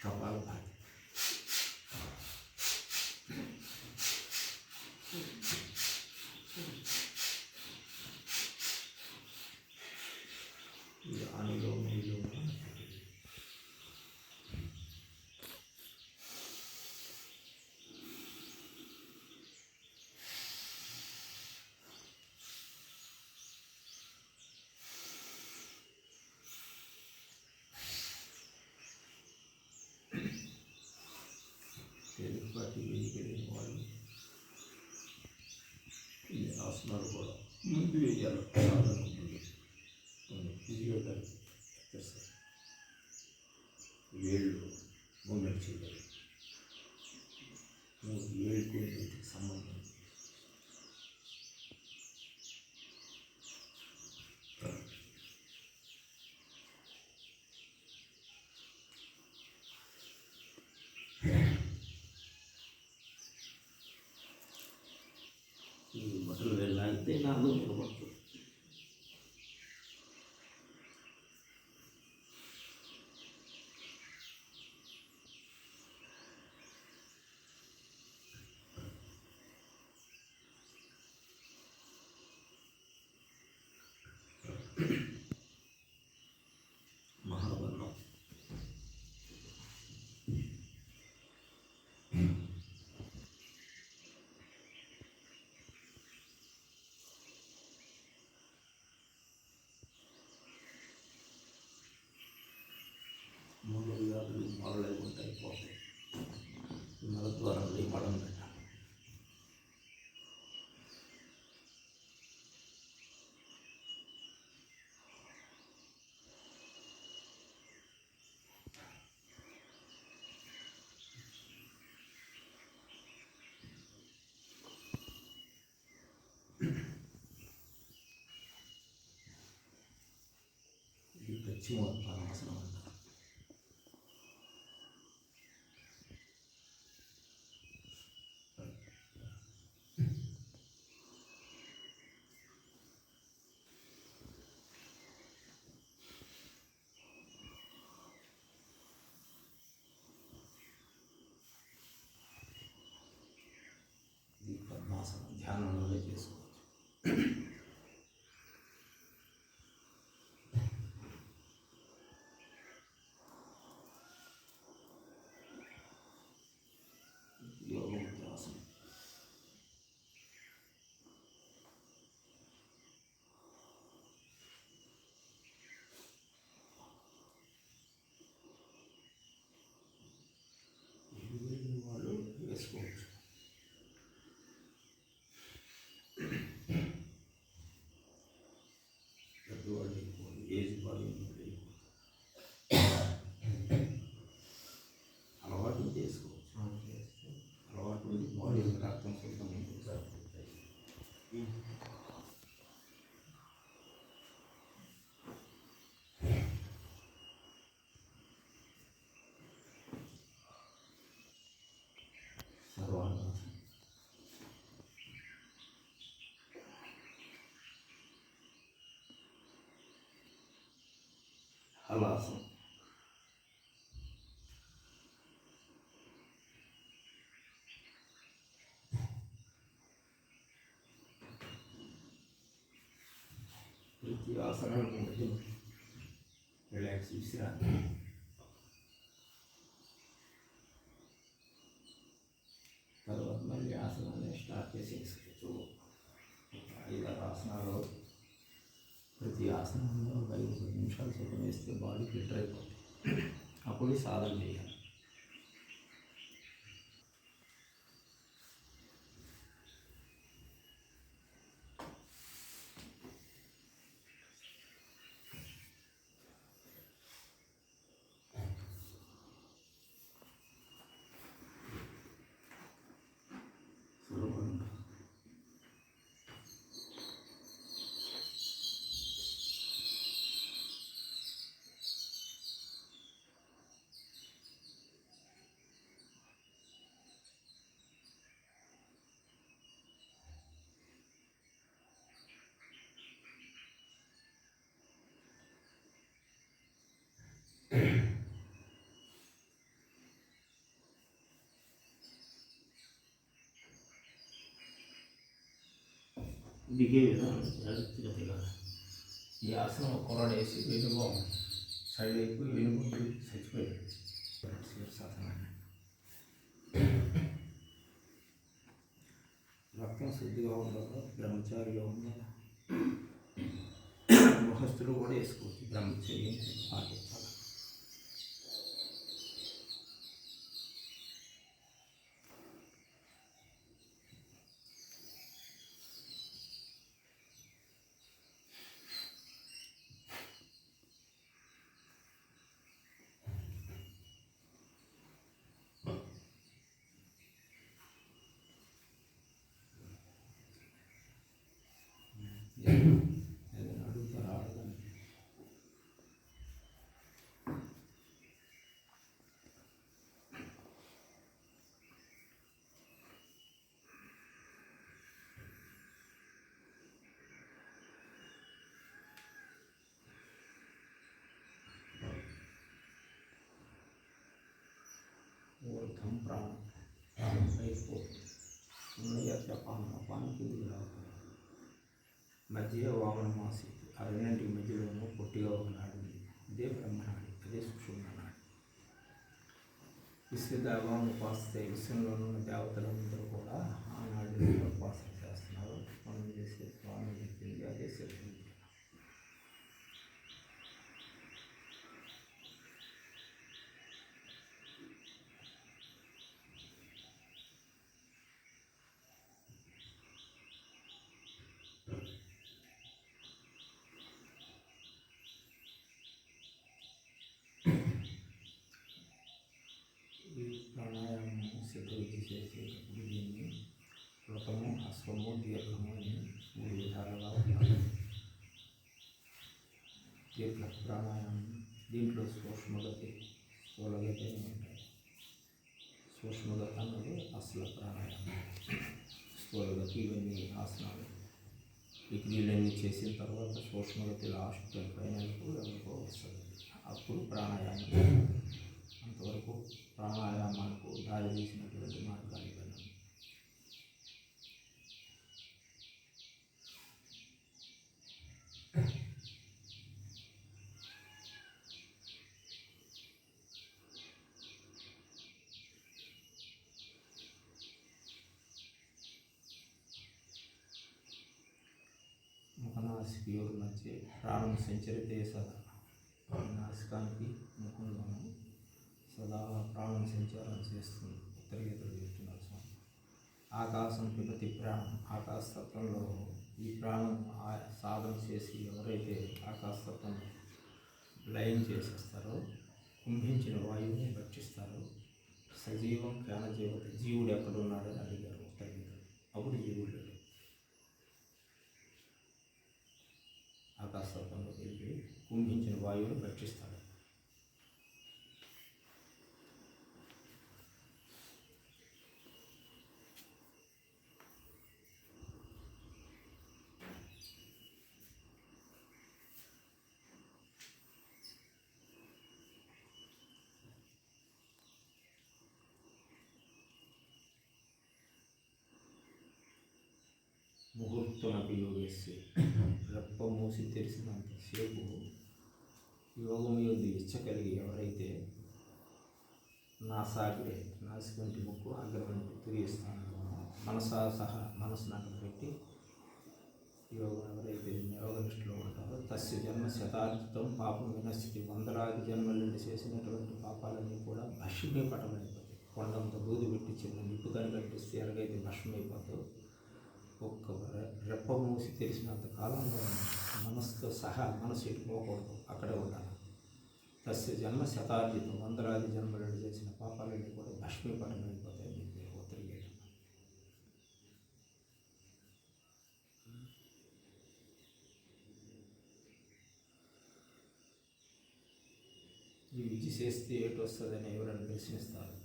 कपालभाती। अनुलोम विलोम తెలుగుపాటి వేయగలిగిన వాళ్ళు ఈ ఆసనాలు కూడా ముందు వేయాలి. ముందు ఫిజియోథెరపీ ఎక్సర్సైజ్, వేళ్ళు మూమెంట్ చేయాలి. ఏళ్ళకు వీటికి సంబంధం ఈ బట్టలు వెళ్ళాలితే నాలుగు నిలబడుతుంది. మహాబలం మూడు వ్యాధులు మొదలై ఉంటాయి, పోతాయి. మలద్వారంలో మడం పెట్టాలి. ఇది పశ్చిమోత్తానాసనం అంటారు. ఇది పద్మాసనం ధ్యానంలోనే చేసుకోవచ్చు. యోగముద్రాసనం. ఇది వాళ్ళు వేసుకోవచ్చు. పెద్దవాళ్ళు అయిపోవాలి, ఏజ్ బాడీ అలవాటు చేసుకోవచ్చు. అలవాటు ఉంది, బాడీ రక్తం శుద్ధం ఉంటుంది. సర్వాంగాసనం. హలాసనం. ప్రతి ఆసనానికి మధ్య రిలాక్స్ విశ్రాంతి. తర్వాత మళ్ళీ ఆసనాన్ని స్టార్ట్ చేసేసుకోవచ్చు. 5-6 ఆసనాలు, ప్రతి ఆసనంలో 5-10 నిమిషాలు సేపు వేస్తే బాడీ ఫిట్ అయిపోతుంది. అప్పుడు సాధన చేయాలి. సులభంగా బిగే విధానం జాగ్రత్తగా ఈ ఆసనం కొరడ వేసి వెనుభవం సైడ్ అయిపోయి వెనుభవం చచ్చిపోయాడు శీర్షాసనాన్ని. రక్తం శుద్ధిగా ఉండాలి, బ్రహ్మచారిగా ఉండాలి. గృహస్థులు కూడా వేసుకోవచ్చు, బ్రహ్మచర్యం పాటించాలి. ఏదైనా అడుగుతారా? అడగండి. ఊర్ధం ప్రాణం అయిపోతుంది. ఉన్నయ అపానం కిందికి రావుతుంది. మధ్య వామనమాసి ఆ రెండింటికి మధ్యలోనూ పొట్టిగా ఒక నాడి ఉంది. అదే బ్రహ్మనాడి, అదే సుషుమ్నాడి. విశ్వదేవం ఉపాసిస్తే విశ్వంలోనూ ఉన్న దేవతలందరూ కూడా ఆ నాడిని ఉపాసన చేస్తున్నారు. మనం చేసే స్వామి చెప్పింది అదే శక్తి. ప్రాణాయామం సిద్ధవిద్య చేసేటప్పుడు దీన్ని వ్రతము, అశ్వము, దీర్ఘము అని 3 విధాలుగా ఉంటాయి. దీర్ఘ ప్రాణాయామం దీంట్లో సూక్ష్మగతి, స్థూలగతి అని ఉంటాయి. సూక్ష్మగతి అన్నది అసలు ప్రాణాయామం, స్థూలగతి ఇవన్నీ ఆసనాలు. ఈ క్రియలన్నీ చేసిన తర్వాత సూక్ష్మగతి లాస్ట్ ఫైనల్కు ఎవరికో వస్తుంది. అప్పుడు ప్రాణాయామం. అంతవరకు ప్రాణాయామాలకు దారి తీసినటువంటి మార్గాలు ఇవన్నీ. ముఖనాసికయోర్ మధ్య ప్రాణం సంచరితే సదా. నాసికానికి ముఖంలోనూ సదా ప్రాణం సంచారం చేస్తుంది. ఉత్తరగీతలు చెప్తున్నారు స్వామి. ఆకాశం పిబతి ప్రాణం. ఆకాశతత్వంలో ఈ ప్రాణం సాధన చేసి ఎవరైతే ఆకాశతత్వం లయం చేసేస్తారో, కుంభించిన వాయువుని భక్షిస్తారో, సజీవం జ్ఞానజీవత. జీవుడు ఎక్కడున్నాడని అడిగారు ఉత్తరగీతలు. అప్పుడు జీవుడు లేడు. ఆకాశతత్వంలోకి వెళ్ళి కుంభించిన వాయువుని భక్షిస్తాడు. ముహూర్తమభియోగేసి రెప్ప మూసి తెరిసినంతసేపు యోగము యందు ఇచ్చ కలిగి ఎవరైతే నాసాగ్రే, నాసికంటి ముక్కు, అగ్రవంటి తిరిగిస్తానో మనసా సహా మనసును అక్కడ పెట్టి యోగం ఎవరైతే యోగనిష్టలో ఉంటారో తస్య జన్మ శతార్థితం పాపం వినస్థితి. 100,000 జన్మల నుండి చేసినటువంటి పాపాలన్నీ కూడా భస్మీపటమైపోతాయి. కొండంత దూది పెట్టి చిన్న నిప్పు కనిపెట్టిస్తే ఎలాగైతే భస్మైపోతుందో, ఒక్క రెప్ప మూసి తెలిసినంత కాలంలో మనసుతో సహా మనసు ఎట్టుకోకూడదు, అక్కడే ఉండాలి. తస్య జన్మ శతార్జితం 100,000 జన్మలను చేసిన పాపాలన్నీ కూడా భస్మీపటం అయిపోతాయి అని చెప్పి ఉత్తరగీత. ఈ విధి చేస్తే ఏటు వస్తుందని ఎవరైనా ప్రశ్నిస్తారు.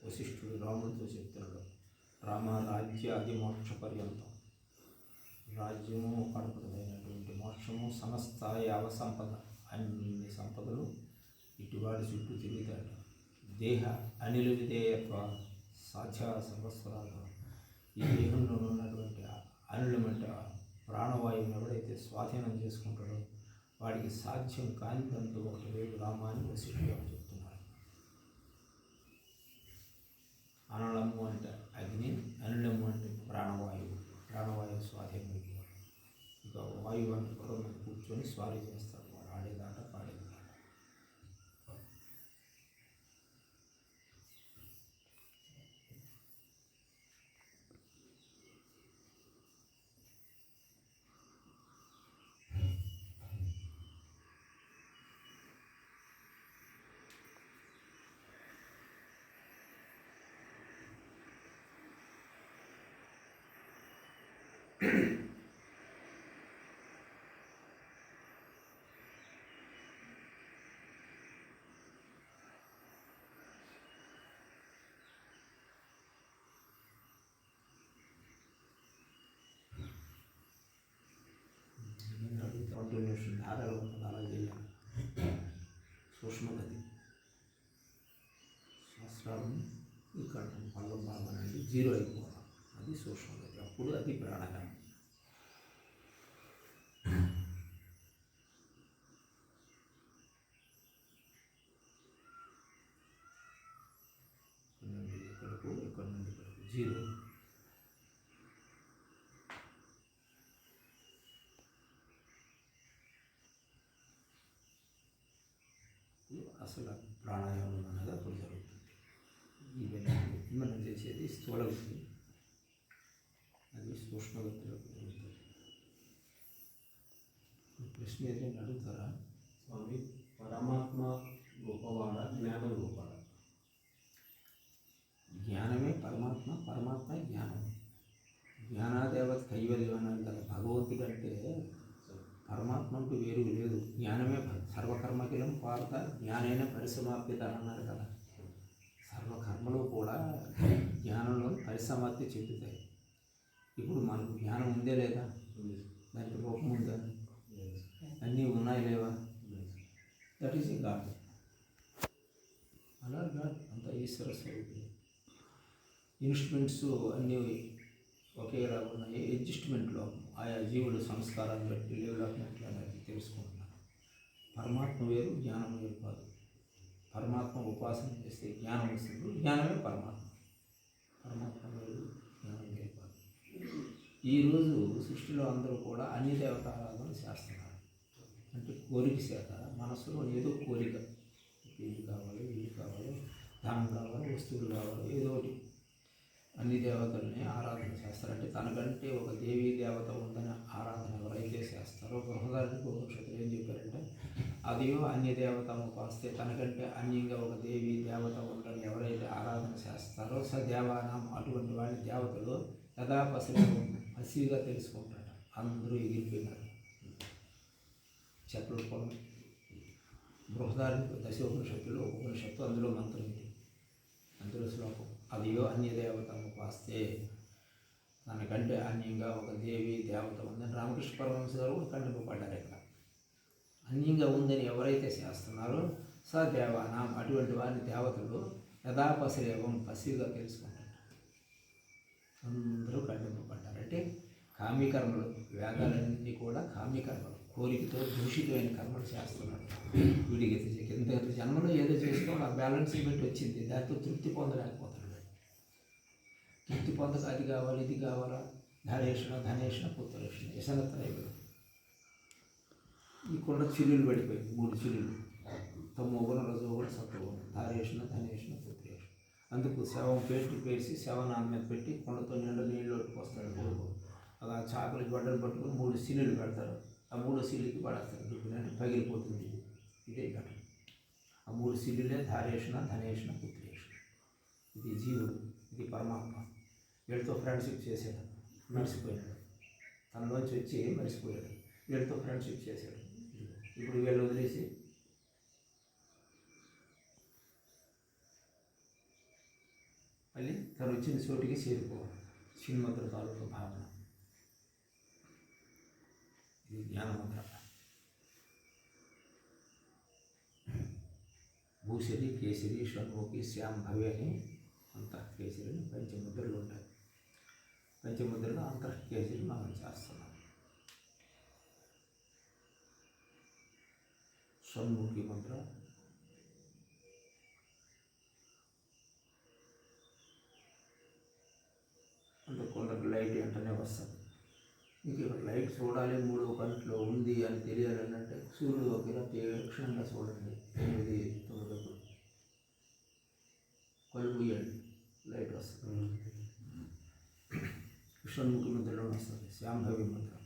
వశిష్ఠుడు రాముడితో చెప్తున్నాడు, రామ రాజ్యాది మోక్ష పర్యంతం. రాజ్యము కడపడమైనటువంటి మోక్షము, సమస్త యావ సంపద, అన్ని సంపదలు ఇటువాడి చుట్టూ తిరుగుతాడు. దేహ అనిల విధేయత్వ సాధ్య సర్వస్వరాలు. ఈ దేహంలో ఉన్నటువంటి అనిలం అంటే ప్రాణవాయువుని ఎవడైతే స్వాధీనం చేసుకుంటాడో వాడికి సాధ్యం కానిదంటూ ఒకటి లేదు రామాని వశిష్ఠుడు అని చెప్తున్నారు. అనలము అంటే అగ్ని, అనిలము అంటే ప్రాణవాయువు. ప్రాణవాయువు స్వాధీనం ఇక వాయువు అంటే గుర్రం మీద కూర్చొని స్వారీ చేస్తాడు. వాడు ఆడేదాట పాడేదాట. కంటిన్యూషన్ ధారలు ఉంటుంది, అలా చేయాలి. సూక్ష్మగతి శాస్త్రాలను ఇక్కడ పళ్ళ భాగం అనేది 0 అయిపోవాలి. అది సూక్ష్మగతి. అప్పుడు అది ప్రాణాయామం. ఇక్కడ నుండి ఇక్కడకు 0. అసలు ప్రాణాయామం అనేది అప్పుడు జరుగుతుంది. ఇవన్నీ మనం చేసేది స్థూలగతి, అది సూక్ష్మగతిలోకి జరుగుతుంది. ప్రశ్న ఏదైనా అడుగుతారా? స్వామి, పరమాత్మ గొప్పవాడ, జ్ఞానం గొప్పవాడ? జ్ఞానమే పరమాత్మ, పరమాత్మ జ్ఞానం. జ్ఞానాదేవత కైవల్యం అన్నారు కదా. భగవంతుడు అంటే పరమాత్మ అంటూ వేరు లేదు. జ్ఞానమే సర్వకర్మకిలం పార్త జ్ఞానైన పరిసమాప్తిత అన్నారు కదా. సర్వకర్మలు కూడా జ్ఞానంలో పరిసమాప్తి చెందుతాయి. ఇప్పుడు మనకు జ్ఞానం ఉందే లేదా? దానికి రూపం ఉందా? అన్నీ ఉన్నాయి లేవా? That is a God. అలా గాడ్ అంతా ఈశ్వర స్వరూపం. ఇన్స్ట్రుమెంట్స్ అన్నీ ఒకేలా ఉన్నాయి. అడ్జస్ట్మెంట్లో ఆయా జీవుల సంస్కారాన్ని బట్టి డెవలప్మెంట్లు అనేది తెలుసుకుంటున్నాను. పరమాత్మ వేరు, జ్ఞానం వేరు కాదు. పరమాత్మ ఉపాసన చేస్తే జ్ఞానం వస్తుంది. జ్ఞానమే పరమాత్మ. పరమాత్మ వేరు, జ్ఞానం వేరు కాదు. ఈరోజు సృష్టిలో అందరూ కూడా అన్ని దేవత ఆరాధన చేస్తున్నారు. అంటే కోరిక చేత మనసులో ఏదో కోరిక, ఇల్లు కావాలి, ఇల్లు కావాలి, ధనం కావాలి, వస్తువులు కావాలి, ఏదో ఒకటి అన్ని దేవతల్ని ఆరాధన చేస్తారంటే తనకంటే ఒక దేవీ దేవత ఉందని ఆరాధన ఎవరైతే చేస్తారో బృహదారణ్యక ఉపనిషత్తులు ఏం చెప్పారంటే అదియో అన్య దేవత ఉపాస్తే తనకంటే అన్యంగా ఒక దేవీ దేవత ఉందని ఎవరైతే ఆరాధన చేస్తారో స దేవానాం అటువంటి వాళ్ళ దేవతలు యథా పసిగా తెలుసుకుంటారు. అందరూ ఎగిరిపోయినారు. చెట్లు పొలం బృహదారణ్యక దశోపనిషత్తులు ఉపనిషత్తు అందులో మంత్రం ఇది, అందులో శ్లోకం. అదియో అన్యదేవత ఉపాస్తే తనకంటే అన్యంగా ఒక దేవి దేవత ఉందని రామకృష్ణ పరమహంస గారు ఖండింపబడ్డారు. ఇక్కడ అన్యంగా ఉందని ఎవరైతే చేస్తున్నారో స దేవానాం అటువంటి వారిని దేవతలు యథాపశరేవం పసిగా తెలుసుకుంటారు. అందరూ ఖండింపబడ్డారు. అంటే కామ్యకర్మలు, వేదాలన్నీ కూడా కామ్యకర్మలు, కోరికతో దూషితమైన కర్మలు చేస్తున్నారు. వీడికి కింద జన్మలో ఏదో చేసుకోవాలి, ఆ బ్యాలెన్సింగ్ పెట్టి వచ్చింది. దాంతో తృప్తి పొందలేకపోతున్నాడు. తృప్తి పొందక అది కావాలి, ఇది కావాలా, ధనేషణ పుత్రేషణ యశనత్రైవులు. ఈ కొండ చిల్లులు పడిపోయింది. 3 చిల్లులు, తమోగుణ, రజోగుణ, సత్వగుణ, ధారేషణ, ధనేషణ, పుత్రేషణ. అందుకు శవం పేసి శవనాన్న మీద పెట్టి కొండతో నిండా నీళ్ళు వస్తాడు కొడుకు. అలా చాకులు గొడ్డలు పట్టుకుని 3 సిల్లులు పెడతారు. ఆ 3 సిల్లుకి పడేస్తారు. దుబ్బినంటే పగిలిపోతుంది. ఇదే ఘటన. ఆ 3 సిల్లులే ధారేషణ, ధనేషణ, పుత్రేషణ. ఇది జీవుడు, ఇది పరమాత్మ. వీళ్ళతో ఫ్రెండ్షిప్ చేశాడు, మర్చిపోయాడు. తనలోంచి వచ్చి మర్చిపోయాడు. వీళ్ళతో ఫ్రెండ్షిప్ చేశాడు. ఇప్పుడు వీళ్ళు వదిలేసి మళ్ళీ తను వచ్చిన చోటికి చేరిపోవాలి. చిన్మద్ర తాలూకు భావన. ఇది జ్ఞానముద్ర. భూషరి, కేసరి, షణ్ముఖి, శ్యాంభవి అని అంతఃకేసరి పంచముద్రలు ఉంటాయి. పంచముద్రలో అంతఃకేసరి మనం చేస్తున్నాం. షణ్ముఖి మంత్ర, అంటే కొందరికి లైట్ వెంటనే వస్తుంది. మీకు ఇక్కడ లైట్ చూడాలి, 3వ కంట్లో ఉంది అని తెలియాలని అంటే సూర్యుడు ఒకేలా తీక్షణంగా చూడండి. 8, 9 కళ్ళు మూయండి, లైట్ వస్తుంది. షణ్ముఖి మంత్రంలో వస్తుంది. శాంభవి మంత్రం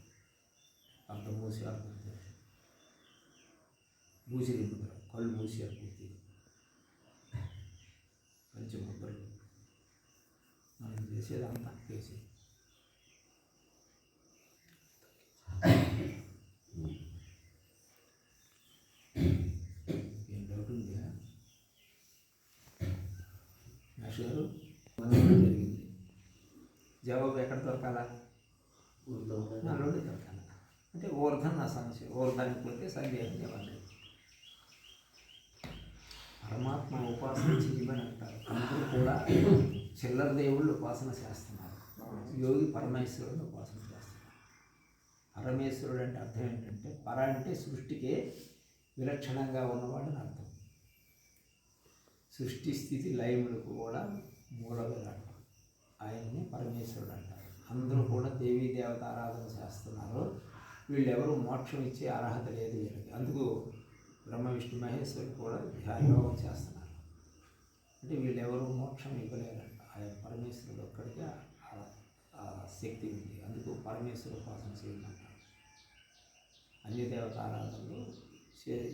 అంత మూసి అర్థం, మూసిరి ముద్ర కళ్ళు మూసారు పూర్తిగా. మంచి ముద్రలు మనం చేసేది అంతా చేసి ఏం డౌట్ ఉంది మాస్టర్ జరిగింది. జవాబు ఎక్కడ దొరకాలా? నాలోనే దొరకాల. అంటే ఊర్ధన్ నా సమస్య, ఊర్ధానికి పోతే సందేహం ఇవ్వండి. పరమాత్మ ఉపాసన చేయమని అంటారు. అందరూ కూడా చిల్లర దేవుళ్ళు ఉపాసన చేస్తున్నారు. యోగి పరమేశ్వరుని ఉపాసన చేస్తున్నారు. పరమేశ్వరుడు అంటే అర్థం ఏంటంటే, పర అంటే సృష్టికే విలక్షణంగా ఉన్నవాడని అర్థం. సృష్టి స్థితి లయములకు కూడా మూల విరాట్ ఆయన్ని పరమేశ్వరుడు అంటారు. అందరూ కూడా దేవీ దేవత ఆరాధన చేస్తున్నారు. వీళ్ళెవరూ మోక్షం ఇచ్చే అర్హత లేదు వీళ్ళకి. అందుకు బ్రహ్మ విష్ణు మహేశ్వరుడు కూడా ధ్యానయోగం చేస్తున్నారు. అంటే వీళ్ళెవరూ మోక్షం ఇవ్వలేరంట. ఆయన పరమేశ్వరుడు ఒక్కడికే ఆ శక్తి ఉంది. అందుకు పరమేశ్వరు ఉపాసన చేయమంటారు. అన్య దేవత ఆరాధనలు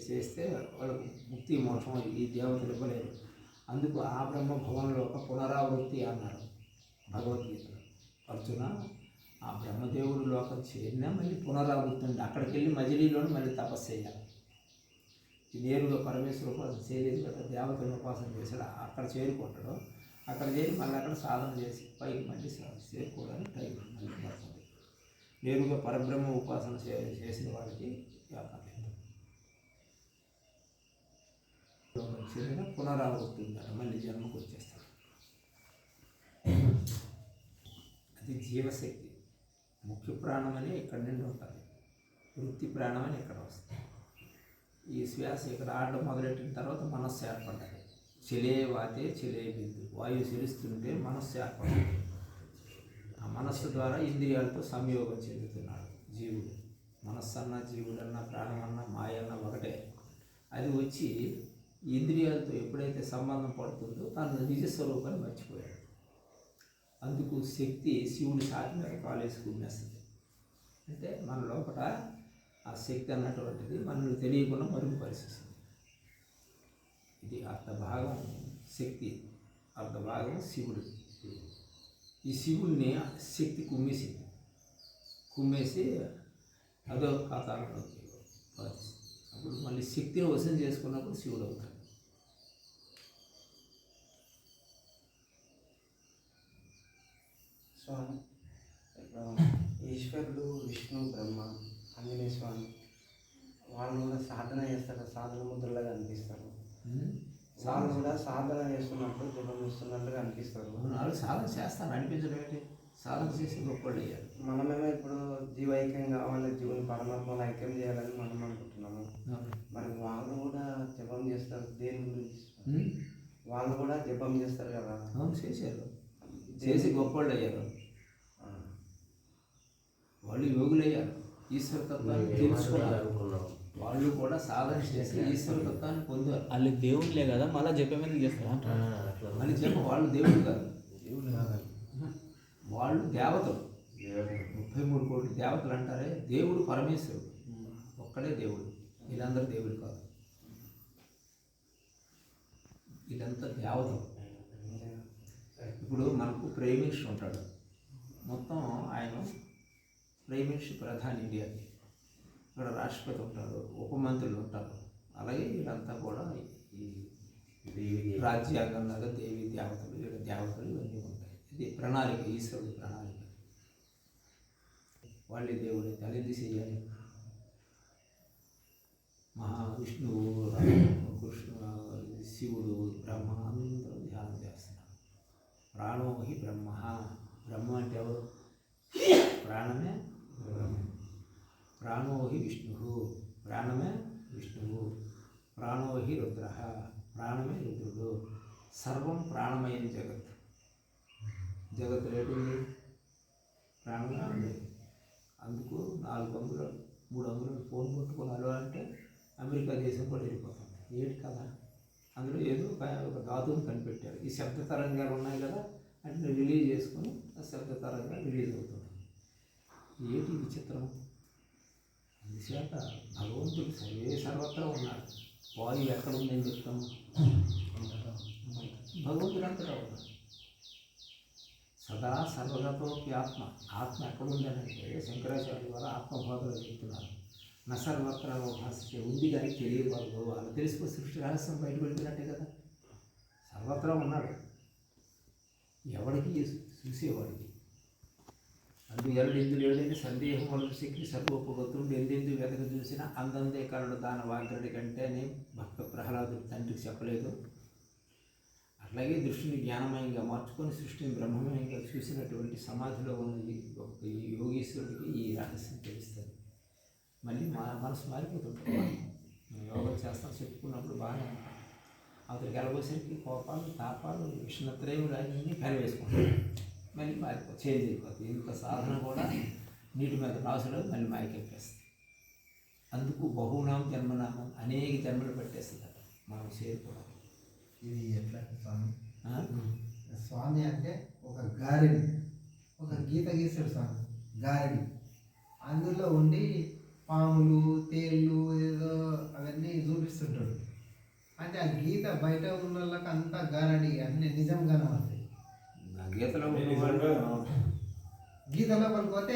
చేస్తే వాళ్ళకు ముక్తి మోక్షం ఈ దేవతలు ఇవ్వలేరు. అందుకు ఆ బ్రహ్మ భవనంలో ఒక పునరావృత్తి అన్నారు భగవద్గీతలో. అర్జున, ఆ బ్రహ్మదేవుడు లోకం చేరినా మళ్ళీ పునరావృత్తి ఉంది. అక్కడికి వెళ్ళి మజిలీలోనే మళ్ళీ తపస్సు చేయాలి. నేరుగా పరమేశ్వర ఉపాసన చేయలేదు కదా, దేవతలను ఉపాసన చేశాడు. అక్కడ చేరుకుంటాడు. అక్కడ చేరి మళ్ళీ అక్కడ సాధన చేసి పైకి మళ్ళీ చేరుకోవడానికి టైం మళ్ళీ పడుతుంది. నేరుగా పరబ్రహ్మ ఉపాసన చేసిన వాడికి చేరిన పునరావృత్తి ఉందట, మళ్ళీ జన్మకు వచ్చేస్తాడు. అది జీవశక్తి. ముఖ్య ప్రాణం అని ఇక్కడ నుండి ఉంటుంది, వృత్తి ప్రాణం అని ఇక్కడ వస్తుంది. ఈ శ్వాస ఇక్కడ ఆడడం మొదలెట్టిన తర్వాత మనస్సు ఏర్పడ్డాడు. చెలే వాతే చెలే బిందు, వాయువు చెలుస్తుంటే మనస్సు ఏర్పడ్డాడు. ఆ మనస్సు ద్వారా ఇంద్రియాలతో సంయోగం చెందుతున్నాడు జీవుడు. మనస్సు అన్న, జీవుడన్నా, ప్రాణమన్నా, మాయ అన్న ఒకటే. అది వచ్చి ఇంద్రియాలతో ఎప్పుడైతే సంబంధం పడుతుందో తన నిజస్వరూపాన్ని మర్చిపోయాడు. అందుకు శక్తి శివుని సాటి మీద కాలేసి కుమ్మేస్తుంది. అంటే మన లోపల ఆ శక్తి అన్నటువంటిది మనల్ని తెలియకుండా మరుగుపరిచేస్తుంది. ఇది అర్ధభాగం శక్తి, అర్ధభాగం శివుడు. ఈ శివుడిని శక్తి కుమ్మేసి అదో పాతాళంలోకి పడిస్తుంది. అప్పుడు మళ్ళీ శక్తిని వశం చేసుకున్నప్పుడు శివుడు అవుతాడు. స్వామి, ఈశ్వరుడు, విష్ణు, బ్రహ్మ, ఆంజనేయ స్వామి వాళ్ళు కూడా సాధన చేస్తారు, సాధన ముద్రలాగా అనిపిస్తారు. వాళ్ళు కూడా సాధన చేస్తున్నప్పుడు జపం చేస్తున్నట్టుగా అనిపిస్తారు. వాళ్ళు సాధన చేస్తాను అనిపించడం ఏంటి? సాధన చేసి గొప్పలు అయ్యారు. మనమేమో ఇప్పుడు జీవైక్యం కావాలి, జీవుని పరమాత్మను ఐక్యం చేయాలని మనం అనుకుంటున్నాము. మరి వాళ్ళు కూడా జపం చేస్తారు. దేని గురించి? వాళ్ళు కూడా జపం చేస్తారు కదా. అవును, చేశారు. చేసి గొప్పలు అయ్యారు. వాళ్ళు యోగులయ్యారు. ఈశ్వర తత్వాన్ని తెలుసుకున్నారు. వాళ్ళు కూడా సాధన చేసి ఈశ్వర తత్వాన్ని పొందారు. వాళ్ళు దేవుళ్ళే కదా, మళ్ళీ జపం ఎందుకు చేస్తారా? మళ్ళీ చెప్ప వాళ్ళు దేవుడు కాదు, వాళ్ళు దేవతలు. 33 కోట్ల దేవతలు అంటారే, దేవుడు పరమేశ్వరుడు ఒక్కడే దేవుడు. వీళ్ళందరూ దేవుడు కాదు, వీళ్ళంతా దేవతలు. ఇప్పుడు మనకు ప్రైమ్ మినిస్టర్ ఉంటాడు, మొత్తం ఆయన ప్రైమ్ మినిస్టర్ ప్రధాని ఇండియాకి. ఇక్కడ రాష్ట్రపతి ఉంటారు, ఉప మంత్రులు ఉంటారు. అలాగే వీళ్ళంతా కూడా ఈ రాజ్యాంగం లాగా దేవి దేవతలు, వీళ్ళ దేవతలు ఇవన్నీ ఉంటాయి. ఇది ప్రణాళిక, ఈశ్వరుడు ప్రణాళిక. వాళ్ళే దేవుడు. తల్లి చేయాలి. మహావిష్ణువు, కృష్ణ, శివుడు, బ్రహ్మ అందరూ ధ్యానం చేస్తున్నారు. ప్రాణోహి బ్రహ్మ. బ్రహ్మ అంటే ఎవరు? ప్రాణమే బ్రహ్మ. ప్రాణోహి విష్ణువు, ప్రాణమే విష్ణువు. ప్రాణో హి రుద్ర, ప్రాణమే రుద్రుడు. సర్వం ప్రాణమయం జగత్. జగత్ ఏటుంది? ప్రాణమే ఉంది. అందుకు 4 అంగుళాలు 3 అంగుళాలు ఫోన్ పట్టుకొని అలా అంటే అమెరికా దేశం కూడా వెళ్ళిపోతుంది. ఏంటి కదా, అందులో ఏదో ఒక ధాతువుని కనిపెట్టారు. ఈ శబ్ద తరంగాలు ఉన్నాయి కదా, అంటే రిలీజ్ చేసుకొని ఆ శబ్ద తరంగాలు రిలీజ్ అవుతుంది. ఏంటి విచిత్రం? అందుచేత భగవంతుడు సర్వత్రా ఉన్నాడు. వాయువు ఎక్కడ ఉందని చెప్తాము? భగవంతుడు అంతటా ఉన్నాడు. సదా సర్వగతోపి ఆత్మ. ఆత్మ ఎక్కడుందనంటే శంకరాచార్య వారు ఆత్మబోధలో చెప్తున్నారు. నసర్వత్ర భాష ఉంది కానీ తెలియదు. వాళ్ళు తెలుసుకో సృష్టి రహస్యం బయటపడిపోయినట్టే కదా. సర్వత్రా ఉన్నాడు, ఎవడికి చూసేవాడికి. అందు ఎరడిందు లేడని సందేహం వల్ల శక్తి సర్వోపగొత్తుండి ఎందెందు వెతక చూసినా అందందే కరడు దాన వాగ్రడి కంటేనే భక్త ప్రహ్లాదుడు తండ్రికి చెప్పలేదు. అట్లాగే దృష్టిని జ్ఞానమయంగా మార్చుకొని సృష్టిని బ్రహ్మమయంగా చూసినటువంటి సమాధిలో ఉన్న ఈ యోగీశ్వరుడికి ఈ రహస్యం తెలుస్తుంది. మళ్ళీ మనసు మారిపోతుంటుంది. యోగా చేస్తాం చెప్పుకున్నప్పుడు బాగానే ఉంటాం. అతనికి వెళ్ళబోసరికి కోపాలు, తాపాలు, విష్ణుత్రయములు అన్నీ వేసుకుంటాం. మళ్ళీ మారిపోతుంది, చేంజ్ అయిపోతుంది. ఇంత సాధన కూడా నీటి మీద రాసులో మళ్ళీ మాయకెక్కేస్తుంది. అందుకు బహునాం జన్మనామం, అనేక జన్మలు పెట్టేస్తుందట మనం చేరుకోవడం. ఇది ఎట్లా స్వామి? ఆ? స్వామి అంటే ఒక గారెడి, ఒక గీత గీసాడు స్వామి, గారెడి. అందులో ఉండి పాములు, తేళ్ళు ఏదో అవన్నీ చూపిస్తుంటాడు. అంటే ఆ గీత బయట ఉన్న వాళ్ళకి అంతా గారడి అన్నీ నిజంగా కనబడతాయి. గీతలో గీతలో పోతే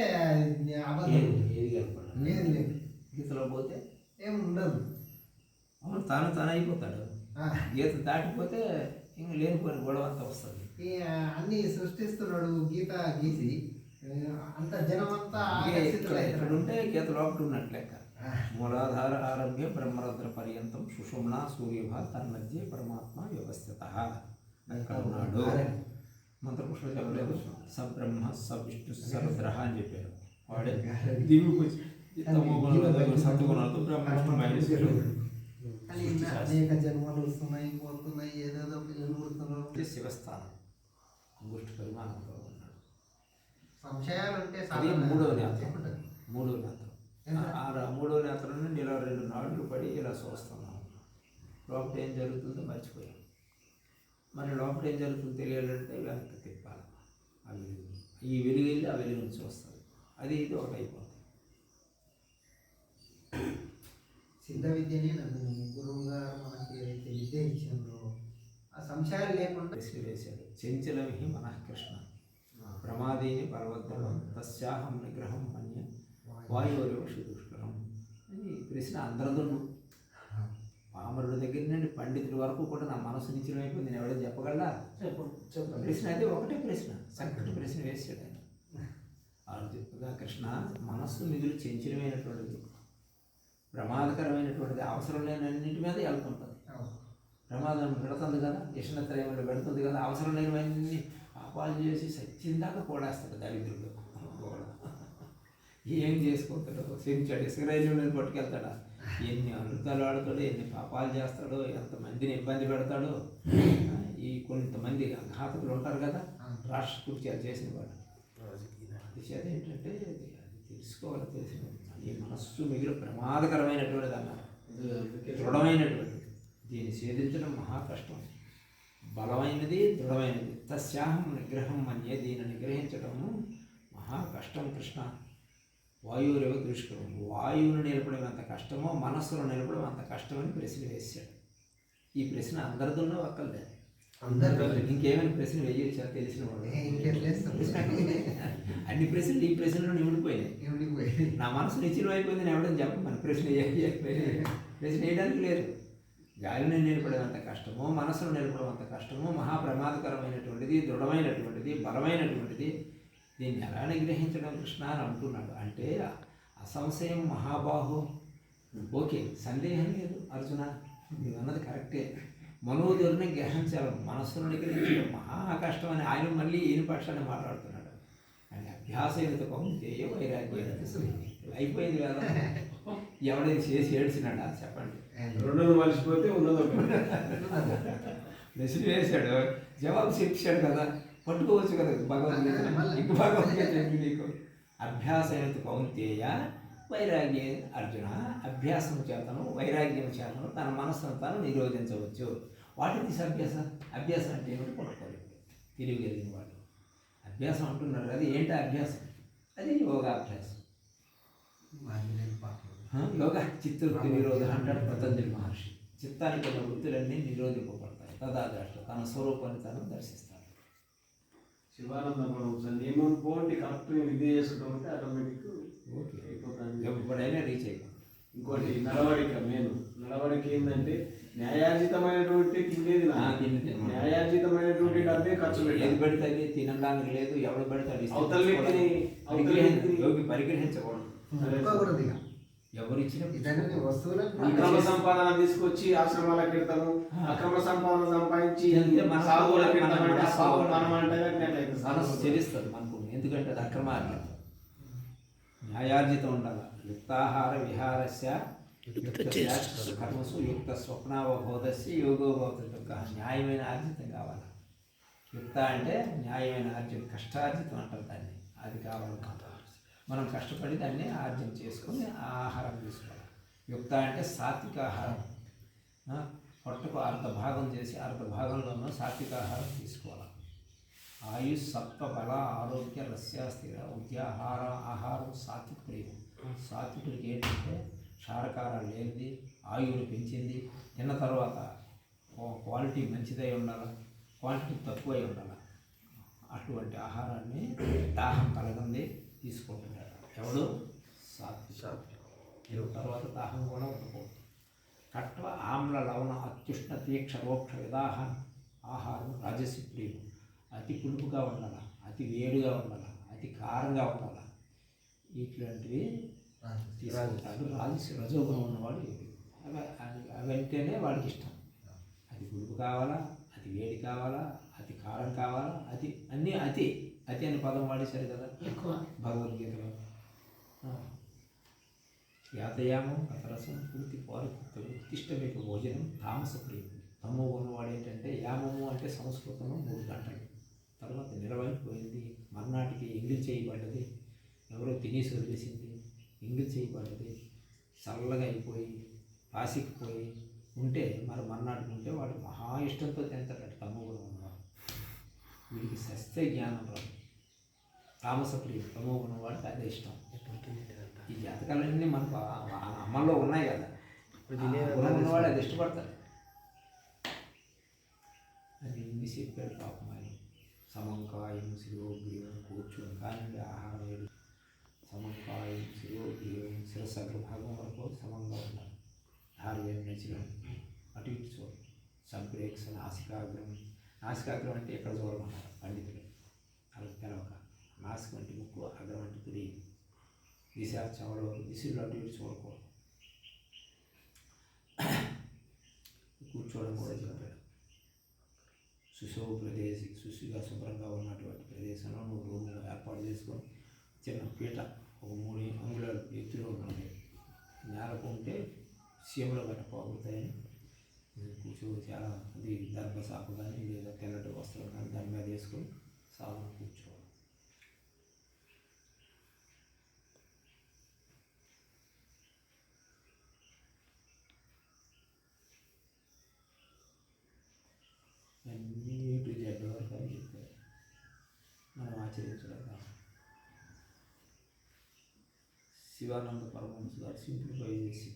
అబద్ధం, ఏది కనపడదు. లేదు లేదు, గీతలో పోతే ఏం ఉండదు. అవును, తాను అయిపోతాడు. గీత దాటిపోతే ఇంక లేనిపోయిన గొడవ అంతా వస్తుంది. అన్నీ సృష్టిస్తున్నాడు గీత గీసి, అంత జనం అంతా ఇక్కడ ఉంటే గీత లోపల ఉన్నట్టు లెక్క. మూలాధార ఆరభ్య బ్రహ్మరద్ర పర్యంతం సుషుమ్నా సూర్యభ తన్మధ్య పరమాత్మ వ్యవస్థిత అక్కడ ఉన్నాడు. మంత్రపుష్పం చెప్పలేదు. సబ్రహ్మ సవిష్ణు సరుద్ర అని చెప్పారు. వాడే దివ్య సత్వగుణాలతో బ్రహ్మ మహేశ్వరుడు. అనేక జన్మలు వస్తున్నాయి పోతున్నాయి, ఏదేదో పిల్లలు పుడుతున్నారు. శివస్థానం అంగుష్టి పరిమాణంలో ఉన్నాడు. సంశయాలు ఉంటే అది మూడవ నేత్రం. మూడవ నేత్రం నుండి ఇలా 2 నాడులు పడి ఇలా చూస్తున్నాం. లోపల ఏం జరుగుతుందో మర్చిపోయాం. మరి లోపల ఏం జరుగుతుందో తెలియాలంటే వెనక్కి తిప్పాలి. ఆ వెలుగు, ఈ వెలుగు వెళ్ళి ఆ వెలుగు నుంచి వస్తుంది. అది ఇది ఒకటి అయిపోతుంది. సిద్ధ విద్యని నన్ను గురువు గారు మనకి ఏదైతే విద్య ఇచ్చిందో ఆ సంశయాలు లేకుండా వేశాడు. చెంచలమిహి మనఃకృష్ణ ప్రమాదేని బలవద్దరం తస్యాహం నిగ్రహం మన్య వాయువరేషు దుష్కరం. అని ప్రశ్న అందరదును పామరుడి దగ్గర నుండి పండితుడి వరకు కూడా నా మనసు నిశ్చలమైపోయింది. నేను ఎవడో చెప్పగలరా? ప్రశ్న అయితే ఒకటే ప్రశ్న, చక్కటి ప్రశ్న వేసాడు ఆయన. అర్జునుగా కృష్ణ, మనస్సు నిధులు చంచలమైనటువంటిది, ప్రమాదకరమైనటువంటిది, అవసరం లేనన్నింటి మీద వెళ్తుంటుంది. ప్రమాదం పెడుతుంది కదా, ఇష్టత్రయంలో పెడుతుంది కదా, అవసరం లేనివన్నీ పాపాలు చేసి సచ్చిందాక కూడేస్తాడు దరిద్రుడు. ఏం చేసుకుంటాడో క్షమించాడు. ఇసుకరైలు పట్టుకెళ్తాడా, ఎన్ని అమృతాలు ఆడుతాడో, ఎన్ని పాపాలు చేస్తాడో, ఎంతమందిని ఇబ్బంది పెడతాడో. ఈ కొంతమంది ఘాతకులు ఉంటారు కదా, రాష్ట్ర కృత్యాలు చేసిన వాళ్ళు. అది ఏంటంటే అది తెలుసుకోవాలి. తెలిసిన ఈ మనస్సు మిగిలిన ప్రమాదకరమైనటువంటిది అన్నారు, దృఢమైనటువంటిది. దీన్ని ఛేదించడం మహా కష్టం. బలమైనది, దృఢమైనది. తస్యాహం నిగ్రహం అనే దీన్ని నిగ్రహించడము మహా కష్టం. కృష్ణ వాయువురేవో దుష్కరం. వాయువును నిలపడం ఎంత కష్టమో మనస్సును నిలపడం అంత కష్టమని ప్రశ్న వేశాడు. ఈ ప్రశ్న అందరితోనూ ఒక్కలే, ఇంకేమైనా ప్రశ్న వేయొచ్చా తెలిసిన వాడు? అన్ని ప్రశ్నలు ఈ ప్రశ్నలో నిమిడిపోయినాయి. నా మనసు నిశ్చలం అయిపోయింది. నేను ఎవడని చెప్పమని ప్రశ్న ప్రశ్న వేయడానికి లేదు. గాలిని నిలపడం అంత కష్టమో మనసును నిలపడం అంత కష్టమో, మహాప్రమాదకరమైనటువంటిది, దృఢమైనటువంటిది, బలమైనటువంటిది. దీన్ని ఎలా నిగ్రహించడం కృష్ణ అని అంటున్నాడు. అంటే అసంశయం మహాబాహు. ఓకే, సందేహం లేదు అర్జున, మీరు అన్నది కరెక్టే. మనోధురిని గ్రహించాలి, మనస్సును నిగ్రహించడం మహా కష్టం అని ఆయన మళ్ళీ ఈయన పక్షాన్ని మాట్లాడుతున్నాడు. కానీ అభ్యాసయుత కౌంతేయ వైరాగ్యం అయిపోయింది కదా. ఎవడైనా చేసి ఏడ్చినాడా చెప్పండి? రెండోది మర్చిపోతే ఉన్నది ఒకటి. ప్రశ్న వేశాడు, జవాబు చెప్పాడు కదా, పట్టుకోవచ్చు కదా భగవద్గీత. ఇంక భగవద్గీత ఏంటి నీకు? అభ్యాసమైనది కౌంతేయ వైరాగ్య అర్జున. అభ్యాసం చేతను వైరాగ్యం చేతను తన మనస్సును తాను నిరోధించవచ్చు. వాటి తీసి అభ్యాసం. అభ్యాసం అంటే ఏమిటి? పట్టుకోలేదు తెలియగలిగిన వాడు. అభ్యాసం అంటున్నారు, అది ఏంటి అభ్యాసం? అది యోగాభ్యాసం. యోగా చిత్తవృత్తి నిరోధ అంటాడు పతంజలి మహర్షి. చిత్తానికి ఉన్న వృత్తులన్నీ నిరోధింపబడతాయి. తదాదృష్ట తన స్వరూపాన్ని తాను దర్శిస్తాడు. శివానంద పరమహంస నియమం పోండి కరెక్ట్ ఇది చేసుకుంటే ఆటోమేటిక్ ఓకే, అయిపోతుంది. ఎప్పుడైనా రీచ్ అయిపోతుంది. ఇంకోటి నడవడిక. నడవడిక ఏంటంటే న్యాయార్జితమైనటువంటి తినేది న్యాయార్జితమైనటువంటి డబ్బే ఖర్చు ఏది పెట్టాలి. పడితే అది తినడానికి లేదు, ఎవడు పడితే అది అవతల వ్యక్తిని యోగి పరిగ్రహించకూడదు. ఒప్పుకోకూడదు ఇక. ఎవరిచ్చిన ఇదన్నీ వస్తువులను అక్రమ సంపాదన తీసుకొచ్చి ఆశ్రమాలకు పెడతాము, అక్రమ సంపాదన సంపాదించి ఇదంతే మన సాగులకు మన పెడతామంటే ఆ మనసు సాగు మనం అంటే మనసు చెల్లిస్తుంది మనకు. ఎందుకంటే అది అక్రమార్జన. న్యాయార్జితం ఉండాలి. యుక్తాహార విహారస్య కర్మసు యుక్త స్వప్నావబోధస్య యోగోబోధ. న్యాయమైన ఆర్జితం కావాలి. యుక్త అంటే న్యాయమైన ఆర్జితం, కష్టార్జితం అంటారు దాన్ని. అది కావాలి. మనం కష్టపడి దాన్ని ఆర్జన చేసుకొని ఆహారం తీసుకోవాలి. యుక్త అంటే సాత్విక ఆహారం. పొట్టకు అర్ధ భాగం చేసి అర్ధ భాగంలోనూ సాత్విక ఆహారం తీసుకోవాలి. ఆయుష్ సత్వ బల ఆరోగ్య రస్య స్థిర ఆహారం సాత్విక ప్రియం. సాత్వికుడికి ఏంటంటే క్షారకారాలు లేనిది, ఆయువుని పెంచింది. తిన్న తర్వాత క్వాలిటీ మంచిదై ఉండాలి, క్వాంటిటీ తక్కువై ఉండాలి. అటువంటి ఆహారాన్ని దాహం కలగంది తీసుకుంటున్నాడు ఎవడు? సాత్విక. తర్వాత దాహం కూడా ఉండకూడదు. కట్వ ఆమ్ల లవణ అత్యుష్ణ తీక్ష రోక్ష విదాహ ఆహారం రాజసి ప్రియం. అతి పులుపుగా ఉండాలి, అతి వేడిగా ఉండాలి, అతి కారంగా ఉండాలి. ఇట్లాంటివి తీసుకుంటాడు. రజోగుణం ఉన్నవాడు అవంటేనే వాడికి ఇష్టం. అది పులుపు కావాలా, అతి వేడి కావాలా, అతి కారం కావాలా, అతి అన్నీ అతి అతి అనే పదం వాడేశారు కదా ఎక్కువ భగవద్గీతలో. యాతయామం కథరసం పూర్తి పౌరకృత ఉత్తిష్ట మీకు భోజనం తామస ప్రియం. తమో ఉన్నవాడు ఏంటంటే యామము అంటే సంస్కృతంలో 3 గంటలు. తర్వాత నిలవైపోయింది, మర్నాటికి ఎంగిల్ చేయబడ్డది, ఎవరో తినేసి వదిలేసింది, ఎంగిల్ చేయబడ్డది, చల్లగా అయిపోయి పాసికిపోయి ఉంటే మరి మర్నాటికి ఉంటే వాడు మహా ఇష్టంతో తింటాడట తమో గుణం ఉన్నవాడు. వీడికి సస్య జ్ఞానం రాదు. తామస ప్రియం తమో గుణం వాడికి అదే ఇష్టం. ఈ జాతకాలన్నీ మనకు అమ్మల్లో ఉన్నాయి కదా, గుణం ఉన్నవాడు అది ఇష్టపడతాడు. అది ఇన్ని చెప్పాడు పాపం ఆయన. సమంకాయం శిరోగ్రీవం కూర్చొని కానీ ఆహారం వేడి. సమంకాయం శిరోగ్రీవం శిరసగ్రభాగం వరకు సమంగా ఉండాలి. ధార్యం నచ్చినం అటు ఇటు చూడు. సంప్రేక్ష నాసికాగ్రం. నాసికాగ్రం అంటే ఎక్కడ చూడమన్నారు పండితులు, అలా తెలవక. నాసికం అంటే ముక్కు, అగ్రం అంటే తిరిగి. దిశ చవడ దిశలు అటు ఇటు చూడకూడదు. కూర్చోవడం కూడా చెప్పాడు. సుశోభ ప్రదేశం, శుశిగా శుభ్రంగా ఉన్నటువంటి ప్రదేశంలో నువ్వు రూమ్ ఏర్పాటు చేసుకొని చిన్న పీట ఒక 3 అంగుళాలు ఎత్తులో ఉంటుంది. నేలకు ఉంటే సీమలో గట్ట పోగుతాయని కూర్చో. చాలా అది దర్భ సాపు కానీ లేదా తెల్లటి వస్త్రం కానీ దాని మీద వేసుకొని సాగును కూర్చోవాలి. అన్నీ టు జెడ్ వరకు అని చెప్పారు. మనం ఆచరించడం కాదు. శివానంద పరమహంస గారు సింప్లిఫై చేసి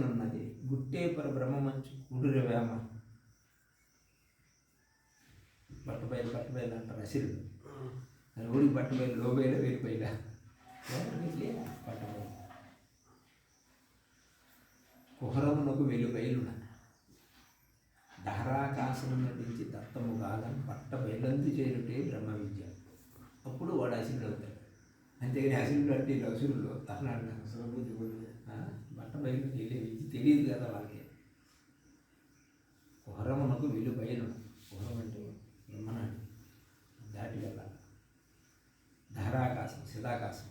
ఉన్నది గుట్టే పర బ్రహ్మమంచు గుడుర వేమ. బట్టబయలు అంటారు అసిరుడు. అది ఊరికి బట్టబయలు లోబైల వేలిపోయిలా పట్టబయలు. కుహరమునకు వెలుబయలున దహరాకాశము నటించి దత్తము కాదని బట్ట బయలందు చేరుటే బ్రహ్మ విద్య. అప్పుడు వాడు అసిరుడు అవుతాడు. అంతేగాని అసిరుడు అంటే అసురులు తహనాడు బట్ట బయలు వెళ్ళే విద్య తెలియదు కదా వాళ్ళకి. కుహరమునకు వెలుబయలున. కుహరం అంటే చిదాకాశం,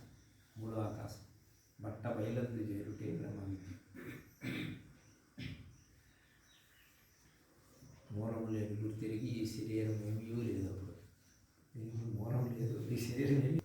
మూడో ఆకాశం, బట్ట బయలందు చేరుటే బ్రహ్మ విద్య. మూలం లేని గుర్తిరిగి ఈ శరీరం ఏమీ లేదు. అప్పుడు దీనికి మూలం లేదు, ఈ శరీరం ఏమి